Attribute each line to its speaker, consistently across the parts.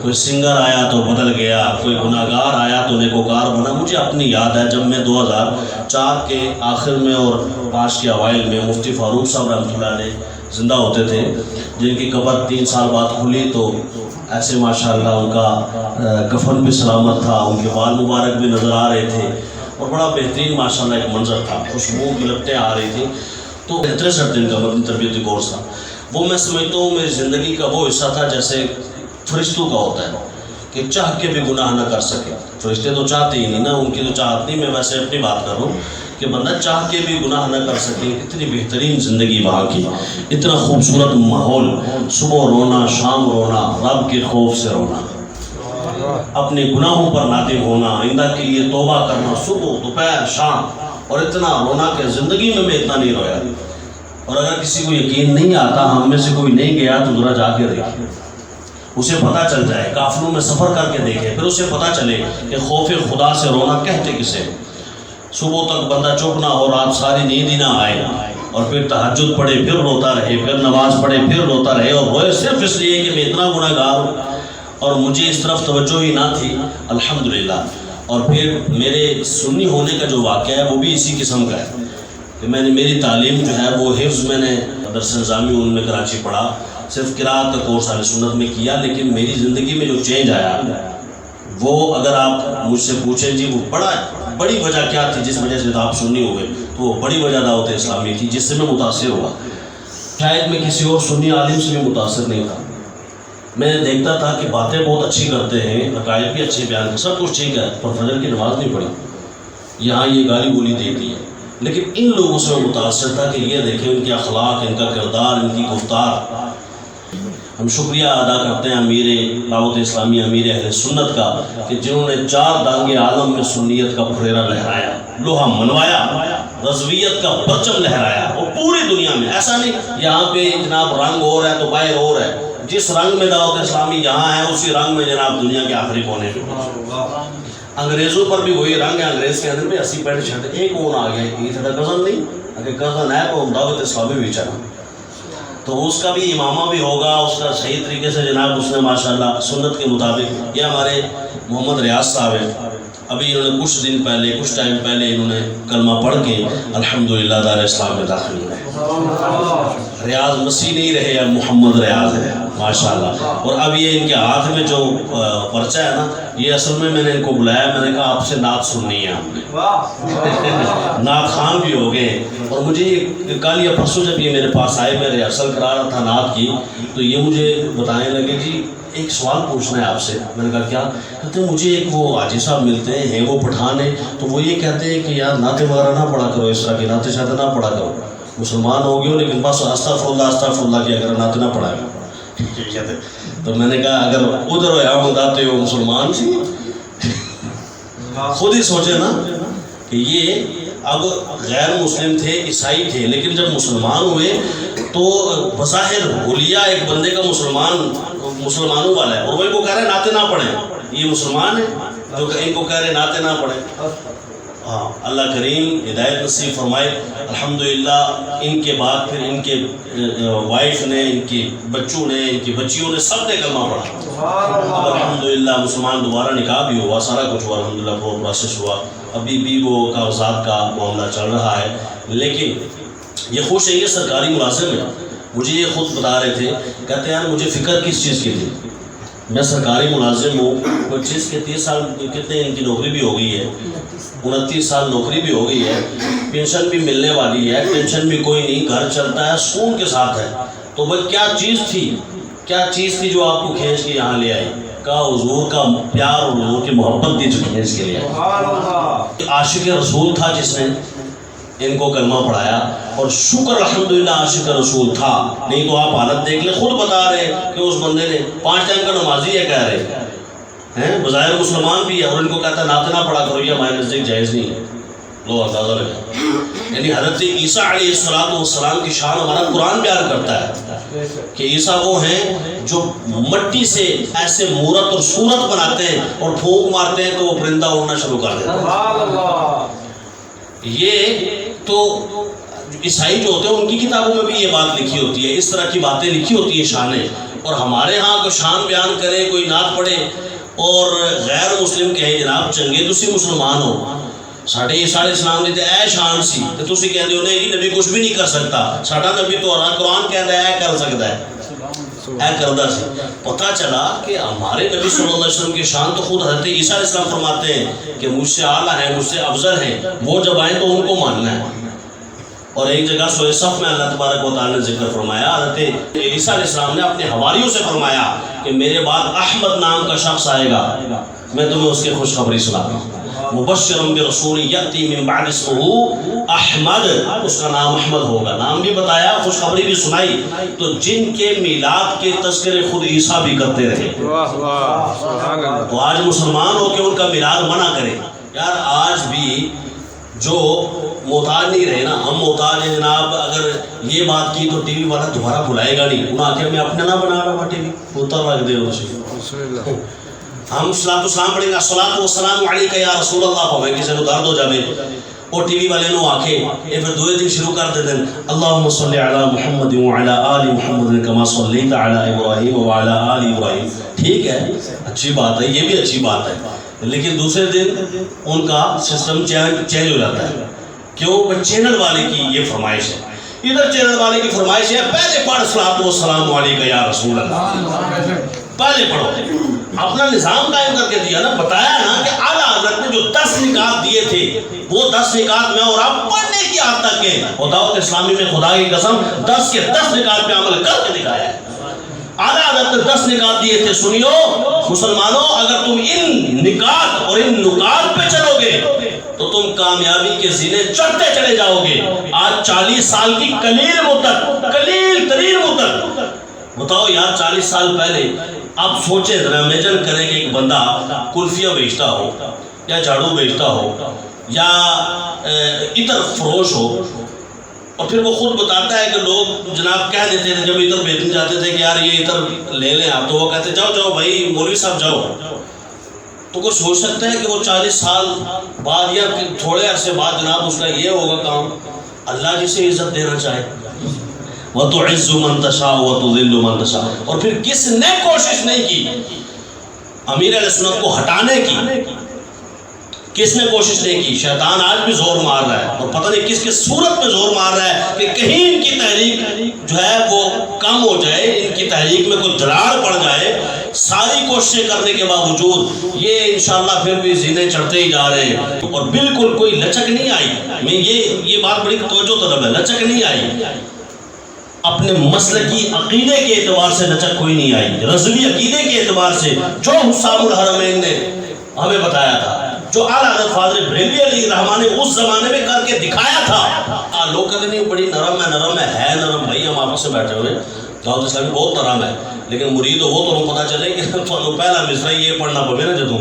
Speaker 1: کوئی سنگر آیا تو بدل گیا، کوئی گناہگار آیا تو نیکوکار بنا۔ مجھے اپنی یاد ہے جب میں 2004 کے آخر میں اور 5 کے اوائل میں مفتی فاروق صاحب رحمۃ اللہ علیہ زندہ ہوتے تھے، جن کی قبر 3 سال بعد کھلی، تو ایسے ماشاءاللہ ان کا کفن بھی سلامت تھا، ان کے بال مبارک بھی نظر آ رہے تھے، اور بڑا بہترین ماشاءاللہ ایک منظر تھا، خوشبو کی لپٹیں آ رہی تھیں۔ تو 63 دن کا مدنی تربیتی کورس تھا، وہ میں سمجھتا ہوں میری زندگی کا وہ حصہ تھا جیسے فرشتوں کا ہوتا ہے کہ چاہ کے بھی گناہ نہ کر سکے۔ فرشتے تو چاہتے ہی نہیں نا، ان کی تو چاہت نہیں، میں ویسے اپنی بات کر رہا ہوں کہ بندہ چاہ کے بھی گناہ نہ کر سکے۔ اتنی بہترین زندگی وہاں کی، اتنا خوبصورت ماحول، صبح رونا شام رونا، رب کے خوف سے رونا، اپنے گناہوں پر نادم ہونا، آئندہ کے لیے توبہ کرنا، صبح دوپہر شام، اور اتنا رونا کہ زندگی میں اتنا نہیں رویا۔ اور اگر کسی کو یقین نہیں آتا، ہم میں سے کوئی نہیں گیا تو ذرا جا کے دیکھے، اسے پتہ چل جائے، قافلوں میں سفر کر کے دیکھے، پھر اسے پتہ چلے کہ خوف خدا سے رونا کہتے کسے۔ صبح تک بندہ چپ نہ ہو، رات ساری نیند ہی نہ آئے، اور پھر تہجد پڑھے پھر روتا رہے، پھر نماز پڑھے پھر روتا رہے، اور روئے صرف اس لیے کہ میں اتنا گناہ گار ہوں اور مجھے اس طرف توجہ ہی نہ تھی، الحمدللہ۔ اور پھر میرے سنی ہونے کا جو واقعہ ہے وہ بھی اسی قسم کا ہے کہ میں نے میری تعلیم جو ہے وہ حفظ میں نے مدرسہ نظامی ان میں کراچی پڑھا، صرف قرات کا کورس اہل سنت میں کیا، لیکن میری زندگی میں جو چینج آیا وہ اگر آپ مجھ سے پوچھیں جی وہ بڑی وجہ کیا تھی جس وجہ سے آپ سنی ہوئے، تو وہ بڑی وجہ دعوت اسلامی تھی جس سے میں متاثر ہوا۔ شاید میں کسی اور سنی عالم سے بھی متاثر نہیں تھا، میں دیکھتا تھا کہ باتیں بہت اچھی کرتے ہیں، عقائد بھی اچھے بیان کرتے، سب کچھ ٹھیک ہے، پر فجر کی نماز نہیں پڑھی، یہاں یہ گالی گولی دیتی ہے۔ لیکن ان لوگوں سے میں متاثر تھا کہ یہ دیکھیں ان کے اخلاق، ان کا کردار، ان کی گفتار۔ ہم شکریہ ادا کرتے ہیں امیر دعوت اسلامی، امیر اہل سنت کا، کہ جنہوں نے 4 دانگے عالم میں سنیت کا پھریرا لہرایا، لوہا منوایا، رضویت کا پرچم لہرایا، اور پوری دنیا میں۔ ایسا نہیں یہاں پہ جناب رنگ اور ہے تو باہر اور ہے، جس رنگ میں دعوت اسلامی یہاں ہے اسی رنگ میں جناب دنیا کے آخری کونے میں۔ انگریزوں پر بھی وہی رنگ ہے، انگریز کے اندر بھی 80 پینٹ شرٹ، ایک اون آ گیا، یہ تھوڑا کزن نہیں، اگر کزن ہے تو دعوت اسلامی بھی چلا، تو اس کا بھی امامہ بھی ہوگا، اس کا صحیح طریقے سے جناب اس نے ماشاءاللہ سنت کے مطابق۔ یہ ہمارے محمد ریاض صاحب ہیں، ابھی انہوں نے کچھ دن پہلے، کچھ ٹائم پہلے انہوں نے کلمہ پڑھ کے الحمدللہ دار اسلام میں داخل ہوئے۔ ریاض مسیح نہیں رہے، اب محمد ریاض ہے ماشاءاللہ۔ اور اب یہ ان کے ہاتھ میں جو پرچہ ہے نا، یہ اصل میں نے ان کو بلایا، میں نے کہا آپ سے نعت سننی ہے، ہم نے نعت خان بھی ہو گئے۔ اور مجھے کل یا پرسوں جب یہ میرے پاس آئے، میں ریہرسل کرا رہا تھا نعت کی، تو یہ مجھے بتانے لگے جی ایک سوال پوچھنا ہے آپ سے۔ میں نے کہا کیا؟ کہتے ہیں مجھے ایک وہ حاجی صاحب ملتے ہیں، وہ پٹھان ہیں، تو وہ یہ کہتے ہیں کہ یار نعتیں وغیرہ نہ پڑھا کرو، اس طرح کی نعتیں شاید نہ پڑھا کرو، مسلمان ہو گئے ہو لیکن بس استغفراللہ کیا کرو، نعتیں نہ پڑھا کرو۔ تو میں نے کہا اگر ادھر ہوتے ہو مسلمان سی، خود ہی سوچے نا کہ یہ اب غیر مسلم تھے، عیسائی تھے، لیکن جب مسلمان ہوئے تو بظاہر حلیہ ایک بندے کا مسلمانوں والا ہے، اور وہ ان کو کہہ رہے ہیں نعتیں نہ پڑھیں۔ یہ مسلمان ہے جو ان کو کہہ رہے ہیں نعتیں نہ پڑھیں۔ ہاں، اللہ کریم ہدایت نصیب فرمائے۔ الحمدللہ ان کے بعد پھر ان کے وائف نے، ان کے بچوں نے، ان کی بچیوں نے، سب نے کلمہ پڑھا۔ الحمدللہ مسلمان دوبارہ نکاح بھی ہوا، سارا کچھ ہوا، الحمدللہ پروسیس ہوا، ابھی بھی وہ کاغذات کا معاملہ چل رہا ہے۔ لیکن یہ خوش ہے، یہ سرکاری ملازم ہے، مجھے یہ خود بتا رہے تھے، کہتے ہیں یار مجھے فکر کس چیز کی تھی، میں سرکاری ملازم ہوں، کوئی چیز کے 30 سال کتنے ان کی نوکری بھی ہو گئی ہے، 29 سال نوکری بھی ہو گئی ہے، پینشن بھی ملنے والی ہے، ٹینشن بھی کوئی نہیں، گھر چلتا ہے، سکون کے ساتھ ہے۔ تو وہ کیا چیز تھی جو آپ کو کھینچ کے یہاں لے آئی؟ کہا حضور کا پیار اور حضور کی محبت تھی جو کھینچ کے لے آئی۔ عاشق رسول تھا جس نے ان کو کلمہ پڑھایا، اور شکر الحمدللہ عاشق رسول تھا، نہیں تو آپ حالت دیکھ لیں، خود بتا رہے کہ اس بندے نے 5 ٹائم کا نمازی ہے، کہہ رہے ہیں بظاہر مسلمان بھی ہے، اور ان کو کہتا ہے نعتیں نہ پڑھا کرو، یہ ہمارے نزدیک جائز نہیں ہے۔ لو اندازہ لگا، یعنی حضرت عیسیٰ علیہ السلام کی شان ہمارا قرآن بیان کرتا ہے کہ عیسیٰ وہ ہیں جو مٹی سے ایسے مورت اور صورت بناتے ہیں اور پھونک مارتے ہیں تو وہ پرندہ اڑنا شروع کر دیتا ہے۔ یہ تو عیسائی جو ہوتے ہیں ان کی کتابوں میں بھی یہ بات لکھی ہوتی ہے، اس طرح کی باتیں لکھی ہوتی ہیں شانیں. اور ہمارے ہاں کوئی شان بیان کرے، کوئی نعت پڑھے اور غیر مسلم کہے جناب چنگے تسی مسلمان ہو، ساڈے عیسیٰ علیہ السلام نے تے اے شان سی تے تسی کہندے ہو نہیں جی نبی کچھ بھی نہیں کر سکتا، ساڈا نبی تو قرآن کہندا ہے اے کر سکتا ہے، اے کردا سی. پتہ چلا کہ ہمارے نبی صلی اللہ علیہ وسلم کی شان تو خود حضرت عیسیٰ علیہ السلام فرماتے ہیں کہ مجھ سے اعلیٰ ہیں، مجھ سے افضل ہیں، وہ جب آئیں تو ان کو ماننا ہے. اور ایک جگہ سورہ صف میں اللہ تبارک و تعالیٰ نے ذکر فرمایا، حضرت عیسیٰ علیہ السلام نے اپنے حواریوں سے فرمایا کہ میرے بعد احمد نام کا شخص آئے گا، میں تمہیں اس کی خوشخبری سناتا ہوں. مبشرا برسول یأتی من بعد اسمہ احمد، اس کا نام احمد ہوگا. نام بھی بتایا، خوشخبری بھی سنائی. تو جن کے میلاد کے تذکرے خود عیسیٰ بھی کرتے رہے، تو آج مسلمان ہو کہ ان کا میلاد منع کرے. یار آج بھی جو محتاج نہیں رہے نا، ہم محتاج ہیں جناب. اگر یہ بات کی تو ٹی وی والا دوبارہ بلائے گا نہیں، انہوں آخر میں اپنے نہ بنا رہا ٹی وی اتر رکھ دے اسے. ہم صلاۃ السلام پڑھیں گے، الصلاۃ والسلام علیک یا رسول اللہ پڑھیں، کسی کو درد ہو جاوے اور ٹی وی والے نو آکھے یہ پھر دوئے دن شروع کر دے دیں اللہم صلی علی محمد وعلی آل محمد کما صلیت علی ابراہیم وعلی آل ابراہیم. ٹھیک ہے، اچھی بات ہے، یہ بھی اچھی بات ہے، لیکن دوسرے دن ان کا سسٹم چینج ہو جاتا ہے. کیوں؟ وہ چینل والے کی یہ فرمائش ہے. ادھر چینل والے کی فرمائش ہے پہلے پڑھ الصلاۃ والسلام علیک یا رسول اللہ، پہلے پڑھو. اپنا نظام قائم کر کے دیا نا، بتایا نا کہ اعلیٰ حضرت نے جو 10 نکات دیے تھے وہ 10 نکات میں اور آپ پڑھنے کی حد تک کے دعوت اسلامی میں خدا کی قسم 10 کے 10 نکات پہ عمل کر کے دکھایا ہے. اعلیٰ حضرت نے 10 نکات دیے تھے. سنیو مسلمانوں، اگر تم ان نکات اور ان نکات پہ چلو گے تو تم کامیابی کے زینے چڑھتے چلے جاؤ گے. آج 40 سال کی قلیل مدت، قلیل ترین مدت، بتاؤ یار 40 سال پہلے آپ سوچیں ذرا، امیجن کریں کہ ایک بندہ کلفیاں بیچتا ہو یا جھاڑو بیچتا ہو یا عطر فروش ہو، اور پھر وہ خود بتاتا ہے کہ لوگ جناب کہہ دیتے تھے جب عطر بیچنے جاتے تھے کہ یار یہ عطر لے لیں آپ، تو وہ کہتے جاؤ جاؤ بھائی مولوی صاحب جاؤ. تو کوئی سوچ سکتا ہے کہ وہ 40 سال بعد یا تھوڑے عرصے بعد جناب اس کا یہ ہوگا کام. اللہ جسے عزت دینا چاہے، وَتُعِزُّ مَن تَشَاءُ وَتُذِلُّ مَن تَشَاءُ. اور پھر کس نے کوشش نہیں کی امیر علیہ السنت کو ہٹانے کی؟ کس نے کوشش نہیں کی؟ شیطان آج بھی زور مار رہا ہے، اور پتہ نہیں کس کس صورت میں زور مار رہا ہے کہ کہیں ان کی تحریک جو ہے وہ کم ہو جائے، ان کی تحریک میں کوئی دراڑ پڑ جائے. ساری کوششیں کرنے کے باوجود یہ انشاءاللہ پھر بھی زینے چڑھتے ہی جا رہے ہیں، اور بالکل کوئی لچک نہیں آئی. میں یہ بات بڑی توجہ طلب ہے، لچک نہیں آئی. اپنے مسلکی عقیدے کے اعتبار سے لچک کوئی نہیں آئی، رضوی عقیدے کے اعتبار سے جو حسام الحرمین نے ہمیں بتایا تھا، جو اعلیٰ حضرت فاضل بریلوی علیہ الرحمٰن نے اس زمانے میں کر کے دکھایا تھا. لوگ کہتے نہیں بڑی نرم ہے، نرم ہے نرم. بھائی ہم آپس سے بیٹھے ہوئے، دعوت اسلامی بہت نرم ہے، لیکن مرید وہ تو پتہ چلے کہ پہلا مصرع یہ پڑھنا پڑے نا جدوں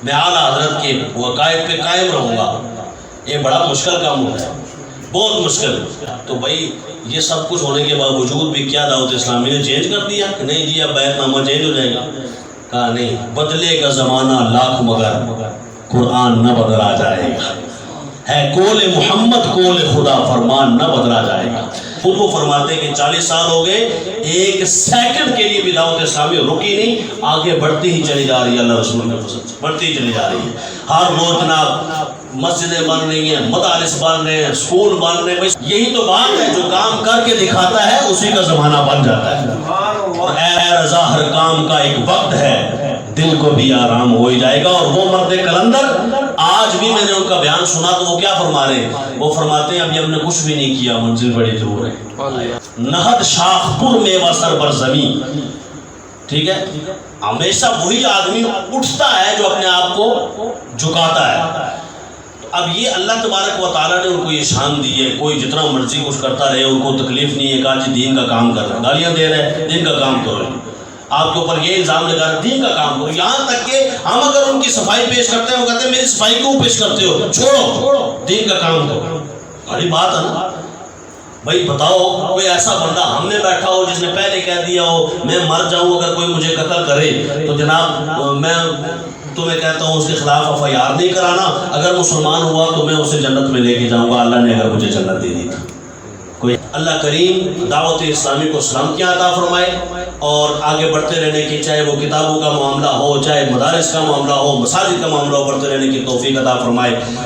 Speaker 1: میں اعلیٰ حضرت کے عقائد پہ قائم رہوں گا. یہ بڑا مشکل کام ہوتا ہے، بہت مشکل. تو بھائی یہ سب کچھ ہونے کے باوجود بھی کیا دعوت اسلامی نے چینج کر دیا کہ نہیں جی اب بیعت نامہ چینج ہو جائے گا؟ کہا نہیں، بدلے گا زمانہ لاکھ مگر قرآن نہ بدلا جائے گا. ہے قول محمد قول خدا، فرمان نہ بدلا جائے گا. خود وہ فرماتے کہ 40 سال ہو گئے، ایک سیکنڈ کے لیے بھی دعوت اسلامی رکی نہیں، آگے بڑھتی ہی چلی جا رہی ہے. اللہ رسول کے فضل سے بڑھتی ہی چلی جا رہی ہے. ہر روز جناب مسجدیں بن رہی ہیں، مدارس بن رہے ہیں، اسکول بن رہے ہیں. یہی تو بات ہے، جو کام کر کے دکھاتا ہے اسی کا زمانہ بن جاتا ہے. اے رضا ہر کام کا ایک وقت ہے، دل کو بھی آرام ہو ہی جائے گا. اور وہ مرد کلندر آج بھی میں نے ان کا بیان سنا تو وہ کیا فرما رہے ہیں؟ وہ فرماتے ہیں ابھی ہم نے کچھ بھی نہیں کیا، منزل بڑی دور ہے. نہد شاخ پر میوہ سر بر زمین. ٹھیک ہے، ہمیشہ وہی آدمی اٹھتا ہے جو اپنے آپ کو جھکاتا ہے. اب یہ اللہ تبارک و تعالیٰ نے ان کو یہ شان دی ہے، کوئی جتنا مرضی کچھ کرتا رہے، ان کو تکلیف نہیں ہے. کہا جی دین کا کام کر رہے ہیں، گالیاں دے رہے ہیں، دین کا کام کرو. آپ کے اوپر یہ الزام لگا رہے دین کا کام کرو. یہاں تک کہ ہم اگر ان کی صفائی پیش کرتے ہیں وہ کہتے ہیں میری صفائی کیوں پیش کرتے ہو، چھوڑو دین کا کام کرو. بڑی بات ہے نا بھائی. بتاؤ کوئی ایسا بندہ ہم نے بیٹھا ہو جس نے پہلے کہہ دیا ہو میں مر جاؤں اگر کوئی مجھے قتل کرے تو جناب میں تمہیں کہتا ہوں اس کے خلاف FIR نہیں کرانا، اگر مسلمان ہوا تو میں اسے جنت میں لے کے جاؤں گا، اللہ نے اگر مجھے جنت دے دی تھی. کوئی اللہ کریم دعوت اسلامی کو سلامتیاں عطا فرمائے اور آگے بڑھتے رہنے کی، چاہے وہ کتابوں کا معاملہ ہو، چاہے مدارس کا معاملہ ہو، مساجد کا معاملہ ہو، بڑھتے رہنے کی توفیق عطا فرمائے۔